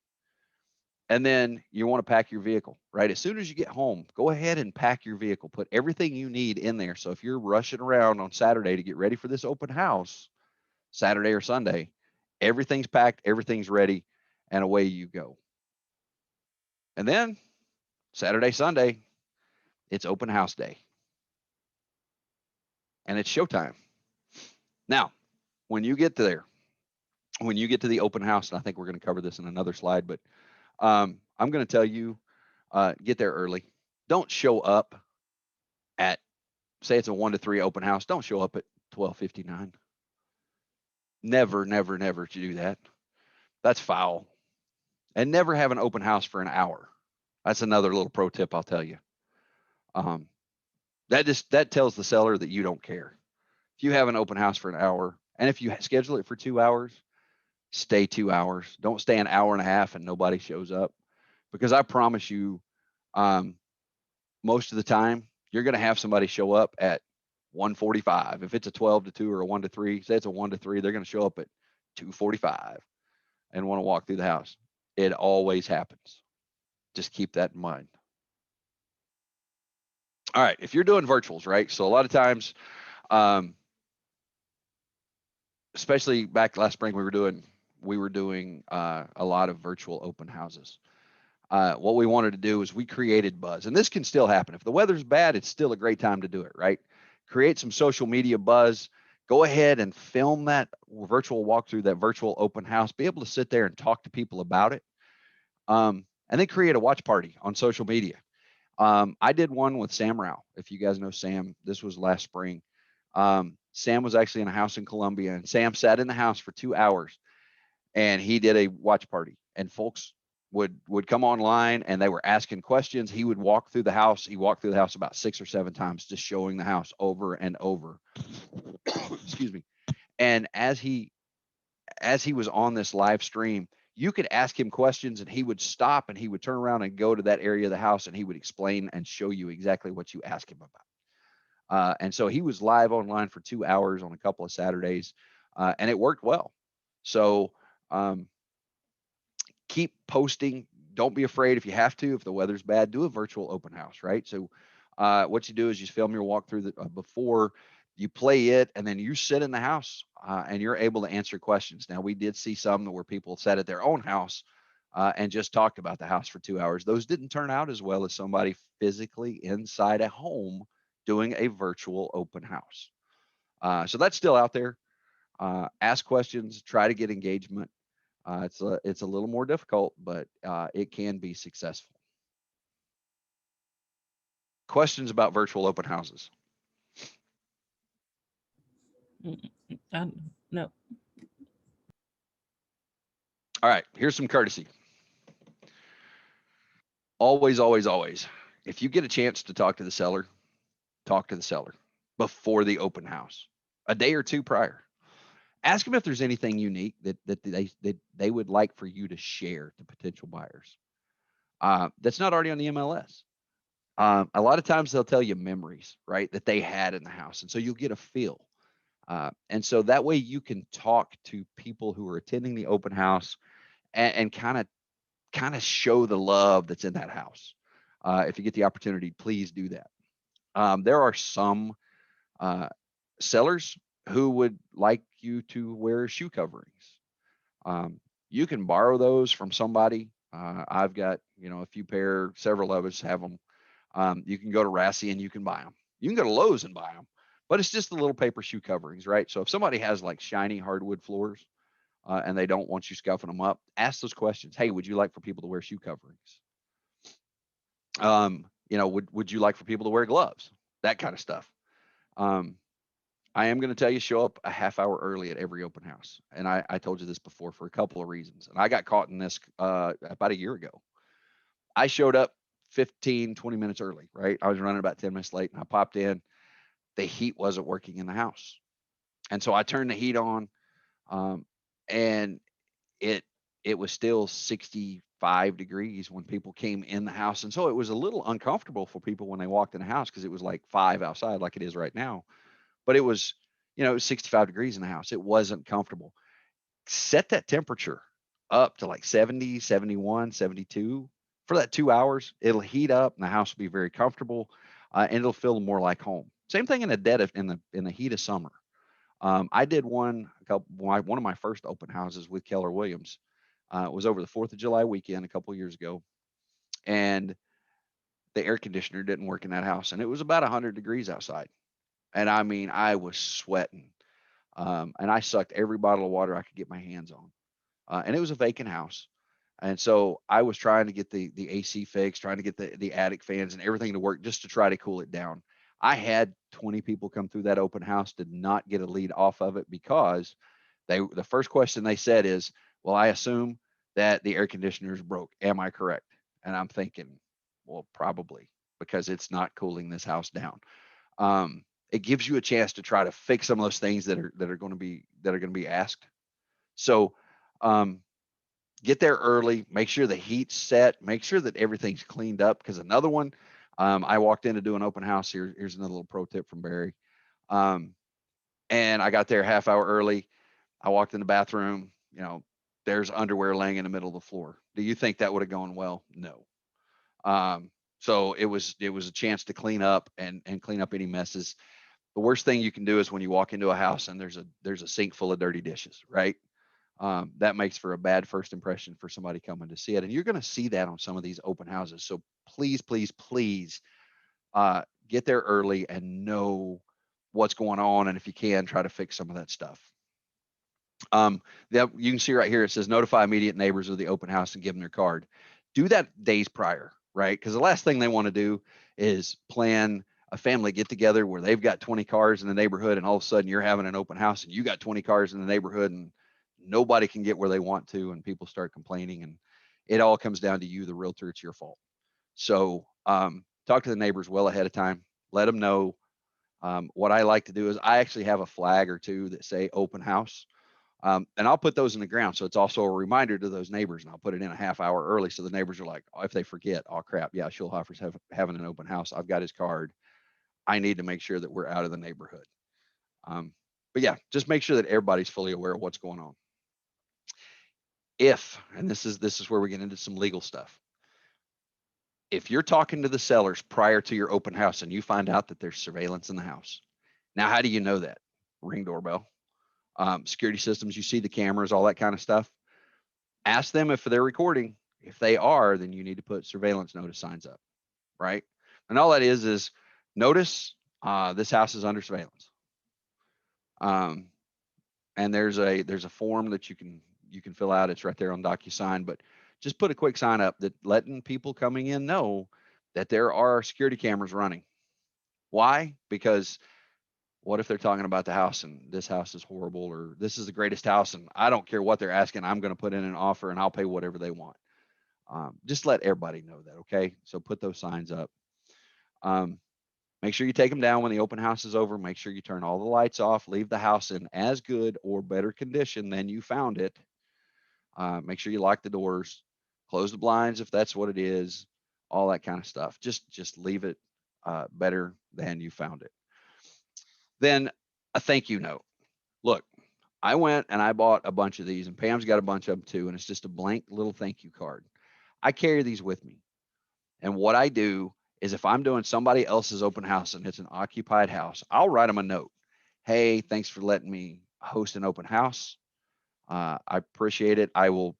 And then you want to pack your vehicle, right? As soon as you get home, go ahead and pack your vehicle. Put everything you need in there. So if you're rushing around on Saturday to get ready for this open house, Saturday or Sunday, everything's packed, everything's ready, and away you go. And then Saturday, Sunday, it's open house day. And it's showtime. Now, when you get there, when you get to the open house, and I think we're going to cover this in another slide, but I'm going to tell you, get there early. Don't show up at, say it's a 1 to 3 open house. Don't show up at 12:59. Never, never, never to do that. That's foul. And never have an open house for an hour. That's another little pro tip I'll tell you. That tells the seller that you don't care. If you have an open house for an hour, and if you schedule it for 2 hours, stay 2 hours. Don't stay an hour and a half and nobody shows up, because I promise you, um, most of the time you're going to have somebody show up at 1:45. If it's a 12 to 2 or a 1 to 3, say it's a 1 to 3, they're going to show up at 2:45 and want to walk through the house. It always happens. Just keep that in mind. All right, if you're doing virtuals, right? So a lot of times, um, especially back last spring, we were doing a lot of virtual open houses. What we wanted to do is we created buzz, and this can still happen. If the weather's bad, it's still a great time to do it, right? Create some social media buzz. Go ahead and film that virtual walkthrough, that virtual open house. Be able to sit there and talk to people about it, and then create a watch party on social media. I did one with Sam Rao. If you guys know Sam, this was last spring. Sam was actually in a house in Columbia, and Sam sat in the house for 2 hours, and he did a watch party. And folks would come online, and they were asking questions. He would walk through the house. He walked through the house about 6 or 7 times, just showing the house over and over. Excuse me. And as he was on this live stream, you could ask him questions and he would stop and he would turn around and go to that area of the house and he would explain and show you exactly what you asked him about. And so he was live online for 2 hours on a couple of Saturdays, and it worked well. So um, keep posting. Don't be afraid if you have to. If the weather's bad, do a virtual open house, right? So what you do is you film your walkthrough before you play it, and then you sit in the house and you're able to answer questions. Now, we did see some where people sat at their own house and just talked about the house for 2 hours. Those didn't turn out as well as somebody physically inside a home doing a virtual open house. So that's still out there. Ask questions, try to get engagement. It's a little more difficult, but it can be successful. Questions about virtual open houses? No. All right, here's some courtesy. Always, always, always. If you get a chance to talk to the seller, talk to the seller before the open house, a day or two prior. Ask them if there's anything unique that they would like for you to share to potential buyers. That's not already on the MLS. A lot of times they'll tell you memories, right, that they had in the house, and so you'll get a feel. And so that way you can talk to people who are attending the open house and kind of show the love that's in that house. If you get the opportunity, please do that. There are some uh, sellers who would like you to wear shoe coverings. You can borrow those from somebody. I've got, a few pair, several of us have them. You can go to Rassi and you can buy them. You can go to Lowe's and buy them, but it's just the little paper shoe coverings, right? So if somebody has like shiny hardwood floors and they don't want you scuffing them up, ask those questions. Hey, would you like for people to wear shoe coverings? Would you like for people to wear gloves? That kind of stuff. Um, I am going to tell you, show up a half hour early at every open house. And I told you this before for a couple of reasons. And I got caught in this about a year ago. I showed up 15, 20 minutes early, right? I was running about 10 minutes late and I popped in. The heat wasn't working in the house. And so I turned the heat on, and it it was still 65 degrees when people came in the house. And so it was a little uncomfortable for people when they walked in the house because it was like 5 outside like it is right now. But it was 65 degrees in the house. It wasn't comfortable. Set that temperature up to like 70, 71, 72 for that 2 hours. It'll heat up and the house will be very comfortable, and it'll feel more like home. Same thing in the dead of in the heat of summer. I did one of my first open houses with Keller Williams. Was over the 4th of July weekend a couple years ago, and the air conditioner didn't work in that house, and it was about 100 degrees outside. And I mean, I was sweating, and I sucked every bottle of water I could get my hands on. And it was a vacant house. And so I was trying to get the AC fixed, trying to get the attic fans and everything to work just to try to cool it down. I had 20 people come through that open house, did not get a lead off of it because the first question they said is, well, I assume that the air conditioner is broke. Am I correct? And I'm thinking, well, probably, because it's not cooling this house down. it gives you a chance to try to fix some of those things that are going to be asked. So get there early, make sure the heat's set, make sure that everything's cleaned up. Because another one, I walked in to do an open house. Here's another little pro tip from Barry. And I got there half hour early. I walked in the bathroom, there's underwear laying in the middle of the floor. Do you think that would have gone well? No. So it was a chance to clean up and clean up any messes. The worst thing you can do is when you walk into a house and there's a sink full of dirty dishes, right? That makes for a bad first impression for somebody coming to see it. And you're going to see that on some of these open houses. So please, please, please get there early and know what's going on. And if you can, try to fix some of that stuff. That you can see right here, it says notify immediate neighbors of the open house and give them their card. Do that days prior, right? Because the last thing they want to do is plan a family get together where they've got 20 cars in the neighborhood and all of a sudden you're having an open house and you got 20 cars in the neighborhood and nobody can get where they want to and people start complaining and it all comes down to you, the realtor. It's your fault. So talk to the neighbors well ahead of time. Let them know. What I like to do is I actually have a flag or two that say open house. And I'll put those in the ground. So it's also a reminder to those neighbors and I'll put it in a half hour early. So the neighbors are like, oh, if they forget, oh crap. Yeah. Schulhofer's having an open house. I've got his card. I need to make sure that we're out of the neighborhood. But yeah, just make sure that everybody's fully aware of what's going on. And this is where we get into some legal stuff. If you're talking to the sellers prior to your open house and you find out that there's surveillance in the house, now, how do you know that? Ring doorbell. Security systems, you see the cameras, all that kind of stuff. Ask them if they're recording. If they are, then you need to put surveillance notice signs up, right? And all that is notice this house is under surveillance. And there's a form that you can fill out. It's right there on DocuSign, but just put a quick sign up that letting people coming in know that there are security cameras running. Why? Because what if they're talking about the house and this house is horrible or this is the greatest house and I don't care what they're asking. I'm going to put in an offer and I'll pay whatever they want. Just let everybody know that. Okay. So put those signs up. Make sure you take them down when the open house is over. Make sure you turn all the lights off, leave the house in as good or better condition than you found it. Make sure you lock the doors, close the blinds if that's what it is, all that kind of stuff. Just leave it better than you found it. Then a thank you note. Look, I went and I bought a bunch of these and Pam's got a bunch of them too. And it's just a blank little thank you card. I carry these with me. And what I do is if I'm doing somebody else's open house and it's an occupied house, I'll write them a note. Hey, thanks for letting me host an open house. I appreciate it. I will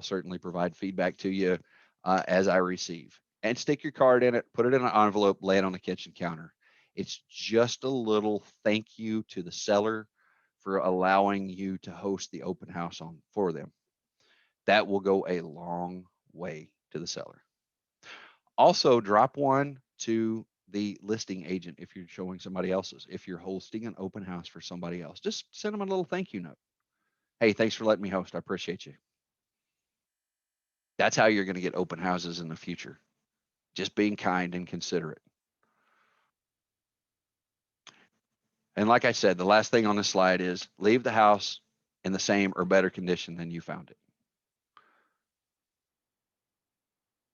certainly provide feedback to you as I receive. And stick your card in it, put it in an envelope, lay it on the kitchen counter. It's just a little thank you to the seller for allowing you to host the open house for them. That will go a long way to the seller. Also, drop one to the listing agent if you're showing somebody else's. If you're hosting an open house for somebody else, just send them a little thank you note. Hey, thanks for letting me host. I appreciate you. That's how you're going to get open houses in the future. Just being kind and considerate. And like I said, the last thing on this slide is leave the house in the same or better condition than you found it.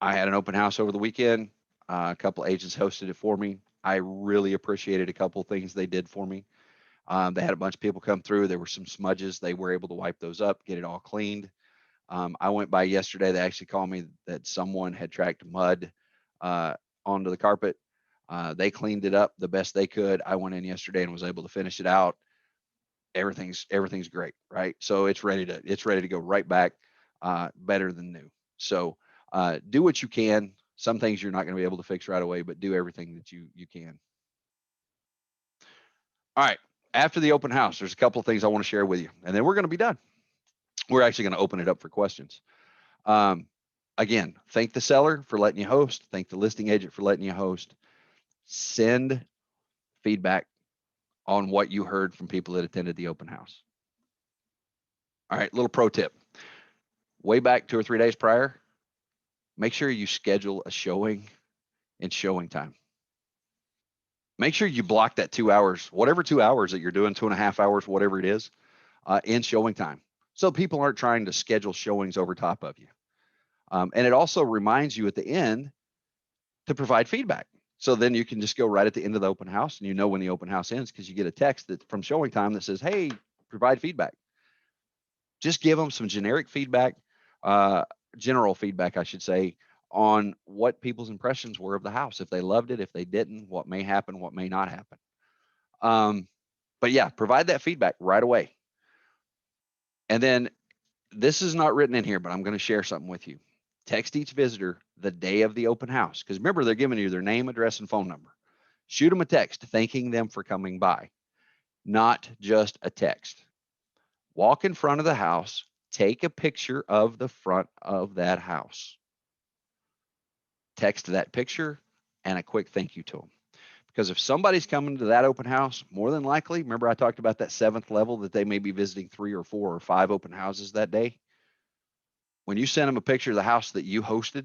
I had an open house over the weekend. A couple agents hosted it for me. I really appreciated a couple of things they did for me. They had a bunch of people come through. There were some smudges. They were able to wipe those up, get it all cleaned. I went by yesterday. They actually called me that someone had tracked mud onto the carpet. They cleaned it up the best they could. I went in yesterday and was able to finish it out. Everything's great, right? So it's ready to go right back, better than new. So do what you can. Some things you're not going to be able to fix right away, but do everything that you can. All right. After the open house, there's a couple of things I want to share with you, and then we're going to be done. We're actually going to open it up for questions. Again, thank the seller for letting you host. Thank the listing agent for letting you host. Send feedback on what you heard from people that attended the open house. All right, little pro tip. Way back 2 or 3 days prior, make sure you schedule a showing and showing time. make sure you block that 2 hours, whatever 2 hours that you're doing, 2.5 hours, whatever it is, in showing time. So people aren't trying to schedule showings over top of you. And it also reminds you at the end to provide feedback. So then you can just go right at the end of the open house and you know when the open house ends because you get a text that from showing time that says, hey, provide feedback. Just give them some generic feedback, general feedback, I should say, on what people's impressions were of the house. If they loved it, if they didn't, what may happen, what may not happen. But yeah, provide that feedback right away. And then this is not written in here, but I'm going to share something with you. Text each visitor the day of the open house. Because remember, they're giving you their name, address, and phone number. Shoot them a text thanking them for coming by, not just a text. Walk in front of the house, take a picture of the front of that house. Text that picture and a quick thank you to them. Because if somebody's coming to that open house, more than likely, remember I talked about that 7th level that they may be visiting 3 or 4 or 5 open houses that day. When you send them a picture of the house that you hosted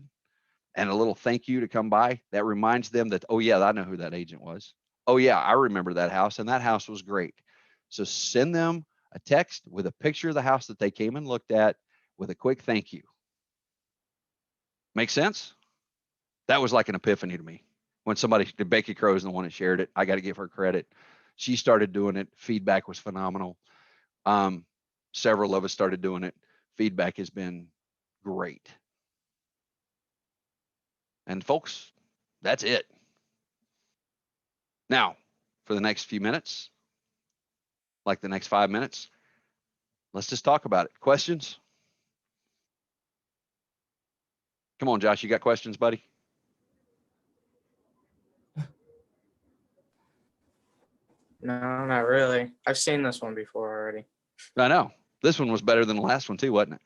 and a little thank you to come by, that reminds them that, oh yeah, I know who that agent was. Oh yeah, I remember that house and that house was great. So send them a text with a picture of the house that they came and looked at with a quick thank you. Make sense? That was like an epiphany to me. When Becky Crow is the one that shared it. I got to give her credit. She started doing it. Feedback was phenomenal. Several of us started doing it. Feedback has been great. And folks, that's it. Now, for the next few minutes, like the next 5 minutes, let's just talk about it. Questions? Come on, Josh, you got questions, buddy? No, not really. I've seen this one before already. I know. This one was better than the last one too, wasn't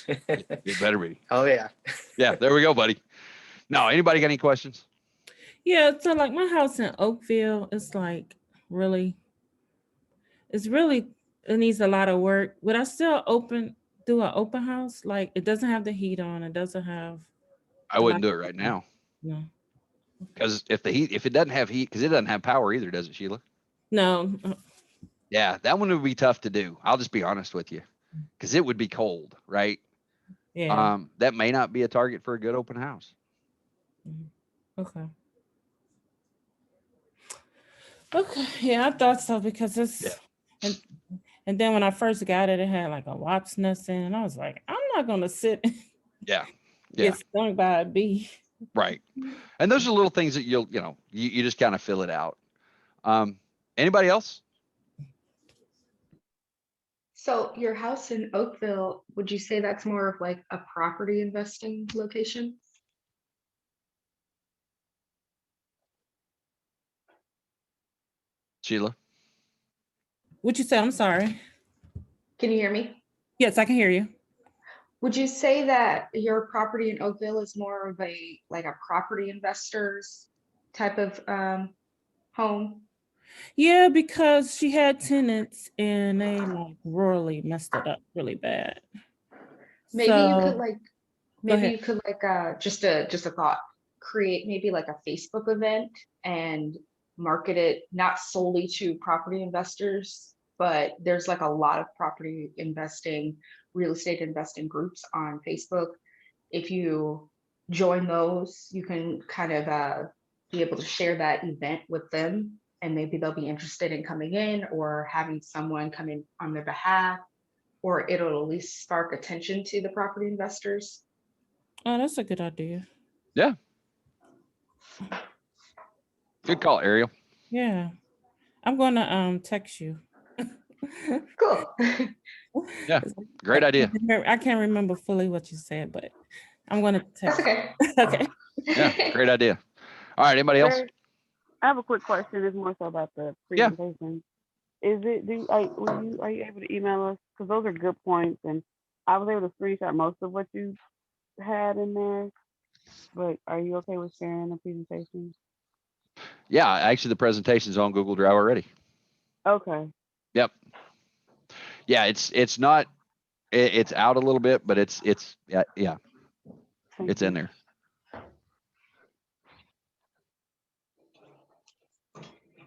it? It better be. Oh yeah. Yeah, there we go, buddy. No, anybody got any questions? Yeah, so like my house in Oakville, it's like really, it needs a lot of work. Would I still do an open house? Like it doesn't have the heat on, it doesn't have I wouldn't do it right now. no. Because if it doesn't have heat, because it doesn't have power either, does it, Sheila? No. Yeah, that one would be tough to do. I'll just be honest with you, because it would be cold, right? Yeah. That may not be a target for a good open house. Okay. Okay. Yeah, I thought so because it's and then when I first got it, it had like a wasp nest in, and I was like, I'm not gonna sit Yeah. get stung by a bee. Right. And those are little things that you just kind of fill it out. Anybody else? So your house in Oakville, would you say that's more of like a property investing location? Sheila? What'd you say? I'm sorry. Can you hear me? Yes, I can hear you. Would you say that your property in Oakville is more of a property investors type of home? Yeah, because she had tenants and they like really messed it up really bad. Maybe you could just a thought, create maybe like a Facebook event and market it not solely to property investors, but there's like a lot of property investing, real estate investing groups on Facebook. If you join those, you can kind of be able to share that event with them, and maybe they'll be interested in coming in or having someone come in on their behalf, or it'll at least spark attention to the property investors. Oh, that's a good idea. Yeah. Good call, Ariel. Yeah. I'm gonna text you. Cool. Yeah. Great idea. I can't remember fully what you said, but I'm gonna That's text. okay. Okay. Yeah. Great idea. All right. Anybody else? I have a quick question. It's more so about the Yeah. presentation. Is it are you able to email us? Because those are good points, and I was able to screenshot most of what you had in there. But are you okay with sharing the presentation? Yeah. Actually, the presentation's on Google Drive already. Okay. Yep. Yeah. It's not. It's out a little bit, but it's yeah. Thank It's you. in there.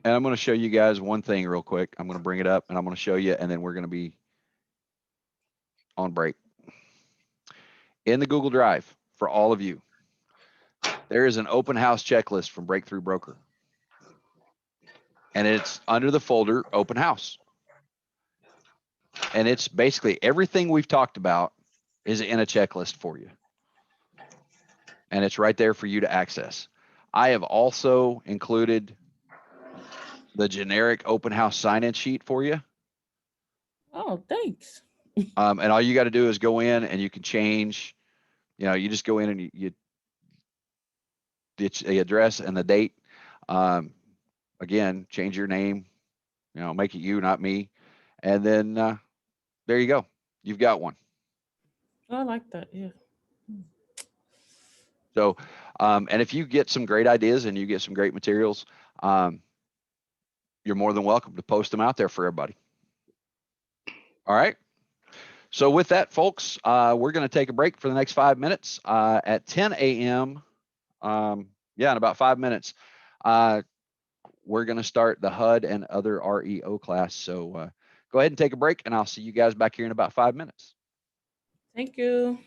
And I'm going to show you guys one thing real quick. I'm going to bring it up and I'm going to show you, and then we're going to be on break. In the Google Drive for all of you, there is an open house checklist from Breakthrough Broker. And it's under the folder open house. And it's basically everything we've talked about is in a checklist for you. And it's right there for you to access. I have also included the generic open house sign-in sheet for you. Oh, thanks. And all you got to do is go in and you can change, you just go in and you get the address and the date. Again, change your name, make it you, not me. And then there you go. You've got one. I like that. Yeah. So, and if you get some great ideas and you get some great materials, you're more than welcome to post them out there for everybody. All right. So with that, folks, we're going to take a break for the next 5 minutes. At 10 a.m., in about 5 minutes, we're going to start the HUD and other REO class. So go ahead and take a break, and I'll see you guys back here in about 5 minutes. Thank you.